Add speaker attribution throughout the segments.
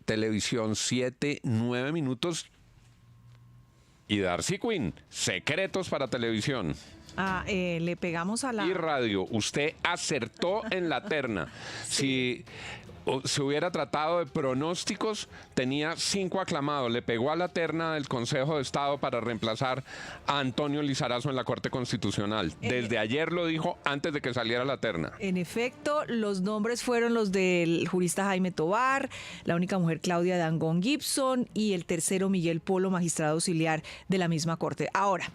Speaker 1: televisión, 7, 9 minutos. Y Darcy Quinn, secretos para televisión.
Speaker 2: Le pegamos a la...
Speaker 1: Y radio, usted acertó en la terna. Si se hubiera tratado de pronósticos, tenía 5 aclamados. Le pegó a la terna del Consejo de Estado para reemplazar a Antonio Lizarazo en la Corte Constitucional. Desde ayer lo dijo antes de que saliera la terna.
Speaker 2: En efecto, los nombres fueron los del jurista Jaime Tovar, la única mujer Claudia Dangond Gibson y el tercero Miguel Polo, magistrado auxiliar de la misma Corte. Ahora,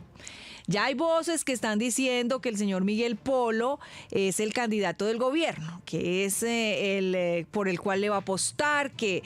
Speaker 2: ya hay voces que están diciendo que el señor Miguel Polo es el candidato del gobierno, que es el por el cual le va a apostar, que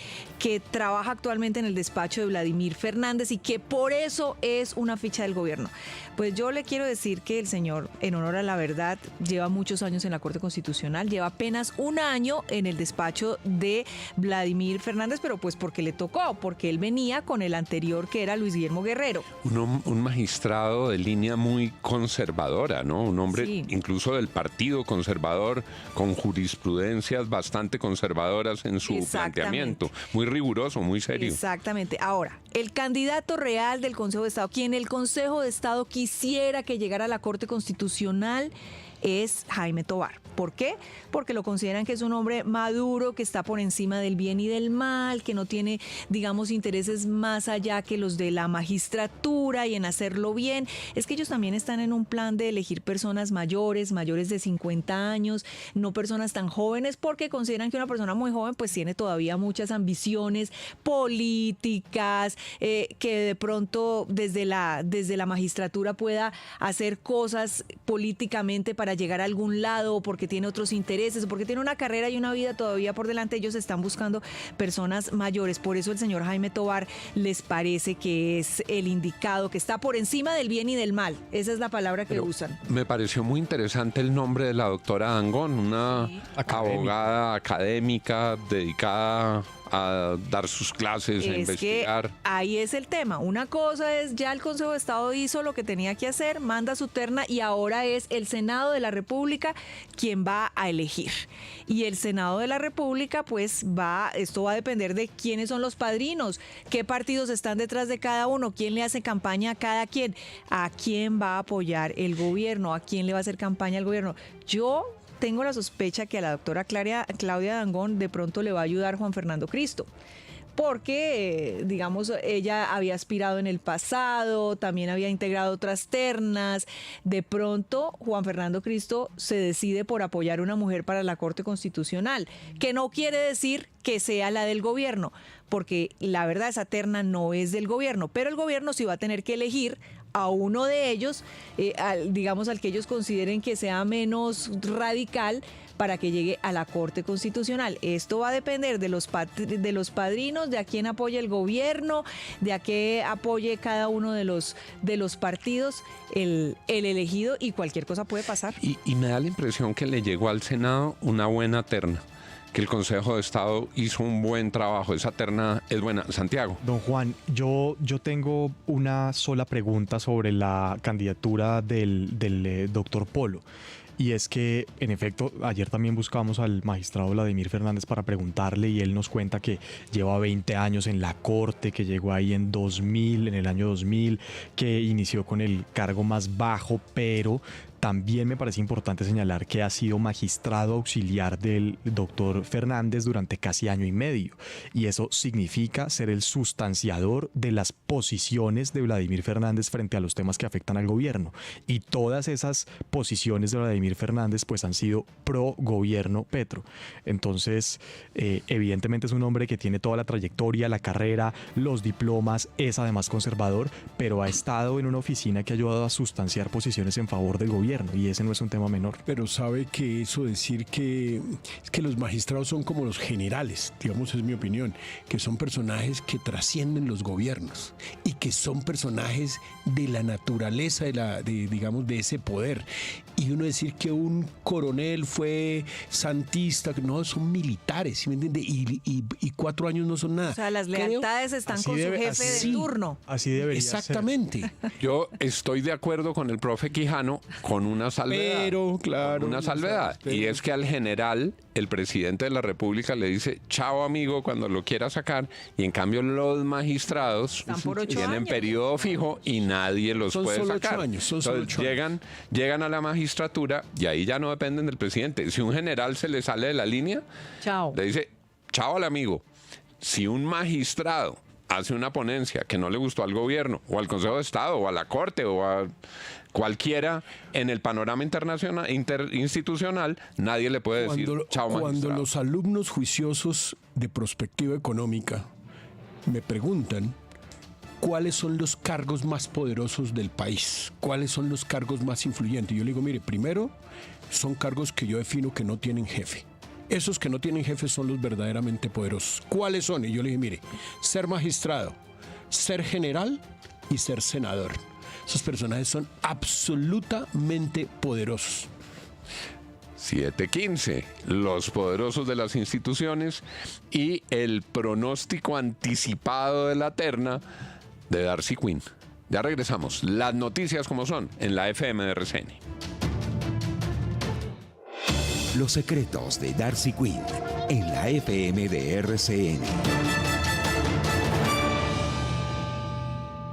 Speaker 2: trabaja actualmente en el despacho de Vladimir Fernández y que por eso es una ficha del gobierno. Pues yo le quiero decir que el señor, en honor a la verdad, lleva muchos años en la Corte Constitucional, lleva apenas un año en el despacho de Vladimir Fernández, pero pues porque le tocó, porque él venía con el anterior que era Luis Guillermo Guerrero.
Speaker 1: Un magistrado de línea muy conservadora, ¿no? Un hombre incluso del Partido Conservador, con jurisprudencias bastante conservadoras en su planteamiento. Muy riguroso, muy serio.
Speaker 2: Exactamente. Ahora, el candidato real del Consejo de Estado, quien el Consejo de Estado quisiera que llegara a la Corte Constitucional, es Jaime Tovar. ¿Por qué? Porque lo consideran que es un hombre maduro, que está por encima del bien y del mal, que no tiene, digamos, intereses más allá que los de la magistratura y en hacerlo bien. Es que ellos también están en un plan de elegir personas mayores de 50 años, no personas tan jóvenes, porque consideran que una persona muy joven pues tiene todavía muchas ambiciones políticas, que de pronto desde la magistratura pueda hacer cosas políticamente para llegar a algún lado, porque tiene otros intereses, porque tiene una carrera y una vida todavía por delante. Ellos están buscando personas mayores. Por eso el señor Jaime Tovar les parece que es el indicado, que está por encima del bien y del mal. Esa es la palabra que usan.
Speaker 1: Me pareció muy interesante el nombre de la doctora Dangond, una abogada académica dedicada a dar sus clases, a investigar.
Speaker 2: Que ahí es el tema. Una cosa es, ya el Consejo de Estado hizo lo que tenía que hacer, manda su terna y ahora es el Senado de la República quien va a elegir. Y el Senado de la República, pues esto va a depender de quiénes son los padrinos, qué partidos están detrás de cada uno, quién le hace campaña a cada quien, a quién va a apoyar el gobierno, a quién le va a hacer campaña al gobierno. Yo tengo la sospecha que a la doctora Claudia Dangond de pronto le va a ayudar Juan Fernando Cristo, porque, digamos, ella había aspirado en el pasado, también había integrado otras ternas. De pronto, Juan Fernando Cristo se decide por apoyar a una mujer para la Corte Constitucional, que no quiere decir que sea la del gobierno, porque la verdad esa terna no es del gobierno, pero el gobierno sí va a tener que elegir a uno de ellos, digamos al que ellos consideren que sea menos radical para que llegue a la Corte Constitucional. Esto va a depender de los padrinos, de a quién apoye el gobierno, de a qué apoye cada uno de los partidos el elegido, y cualquier cosa puede pasar.
Speaker 1: Y me da la impresión que le llegó al Senado una buena terna, que el Consejo de Estado hizo un buen trabajo. Esa terna es buena. Santiago.
Speaker 3: Don Juan, yo tengo una sola pregunta sobre la candidatura del doctor Polo. Y es que, en efecto, ayer también buscamos al magistrado Vladimir Fernández para preguntarle, y él nos cuenta que lleva 20 años en la Corte, que llegó ahí en el año 2000, que inició con el cargo más bajo, pero también me parece importante señalar que ha sido magistrado auxiliar del doctor Fernández durante casi año y medio, y eso significa ser el sustanciador de las posiciones de Vladimir Fernández frente a los temas que afectan al gobierno, y todas esas posiciones de Vladimir Fernández pues han sido pro gobierno Petro. Entonces, evidentemente es un hombre que tiene toda la trayectoria, la carrera, los diplomas, es además conservador, pero ha estado en una oficina que ha ayudado a sustanciar posiciones en favor del gobierno, y ese no es un tema menor.
Speaker 4: Pero sabe que eso decir que los magistrados son como los generales, digamos, es mi opinión, que son personajes que trascienden los gobiernos y que son personajes de la naturaleza de ese poder. Y uno decir que un coronel fue santista, no, son militares, ¿sí me entiende? Y 4 años no son nada.
Speaker 2: O sea, las lealtades están con su jefe de turno.
Speaker 3: Así debería
Speaker 4: Exactamente.
Speaker 1: Yo estoy de acuerdo con el profe Quijano, con con una salvedad.
Speaker 4: Pero, claro.
Speaker 1: Con una salvedad. Y es que al general, el presidente de la República le dice, chao amigo, cuando lo quiera sacar. Y en cambio los magistrados
Speaker 2: Están por 8
Speaker 1: tienen
Speaker 2: años.
Speaker 1: periodo fijo y nadie los
Speaker 4: Son
Speaker 1: puede
Speaker 4: solo
Speaker 1: sacar.
Speaker 4: 8 años, son solo
Speaker 1: Entonces
Speaker 4: 8 años.
Speaker 1: llegan a la magistratura y ahí ya no dependen del presidente. Si un general se le sale de la línea,
Speaker 2: Chao.
Speaker 1: le dice, chao al amigo. Si un magistrado hace una ponencia que no le gustó al gobierno, o al Consejo de Estado, o a la Corte, o a cualquiera en el panorama internacional, interinstitucional, nadie le puede decir, chao
Speaker 4: Cuando
Speaker 1: magistrado.
Speaker 4: los alumnos juiciosos de prospectiva económica me preguntan cuáles son los cargos más poderosos del país, cuáles son los cargos más influyentes, yo le digo, mire, primero son cargos que yo defino que no tienen jefe. Esos que no tienen jefe son los verdaderamente poderosos. ¿Cuáles son? Y yo le dije, mire, ser magistrado, ser general y ser senador. Esos personajes son absolutamente poderosos.
Speaker 1: 7:15, los poderosos de las instituciones y el pronóstico anticipado de la terna de Darcy Quinn. Ya regresamos. Las noticias como son en la FM de RCN.
Speaker 5: Los secretos de Darcy Quinn en la FM de RCN.